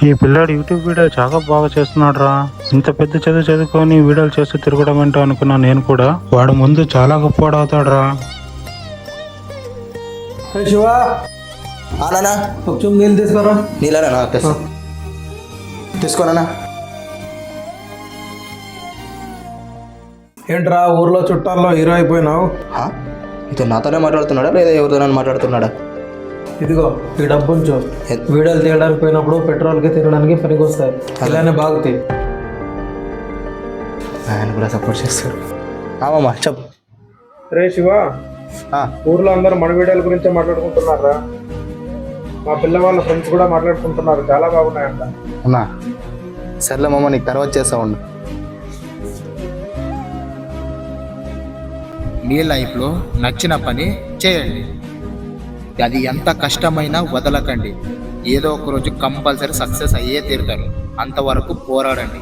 ఈ పిల్లాడు YouTube video చాలా బాగా చేస్తున్నాడు రా. ఇంత పెద్ద చదువు చదువుకొని వీడియోలు చేస్తూ తిరగడం ఏంటో అనుకున్నా నేను కూడా. వాడు ముందు చాలా గొప్పవాడు అవుతాడు రా. శివ నానా ఒక చూపు నీళ్ళు తీసుకోరా. నీళ్ళనా తీసుకోనా? ఏంట్రా ఊర్లో చుట్టాల్లో హీరో అయిపోయినావు? ఇతను నాతోనే మాట్లాడుతున్నాడా లేదా ఎవరితోనైనా మాట్లాడుతున్నాడా? ఇదిగో ఈ డబ్బు ఉంచు. వీడియోలు తీయడానికి పోయినప్పుడు పెట్రోల్కి తినడానికి పనికి వస్తాయి. ఇలానే బాగుతాయి. ఆయన కూడా సపోర్ట్ చేస్తాడు. ఆమమ్మా చెప్పు. రే శివ, ఊర్లో అందరూ మన వీడియోల గురించే మాట్లాడుకుంటున్నారా? మా పిల్ల వాళ్ళ ఫ్రెండ్స్ కూడా మాట్లాడుకుంటున్నారు, చాలా బాగున్నాయంట. అన్నా సర్లే మామ, నీకు తర్వాత చేస్తా ఉండు. మీ లైఫ్లో నచ్చిన పని చేయండి. అది ఎంత కష్టమైనా వదలకండి. ఏదో ఒక రోజు కంపల్సరీ సక్సెస్ అయ్యే తీరుతారు. అంతవరకు పోరాడండి.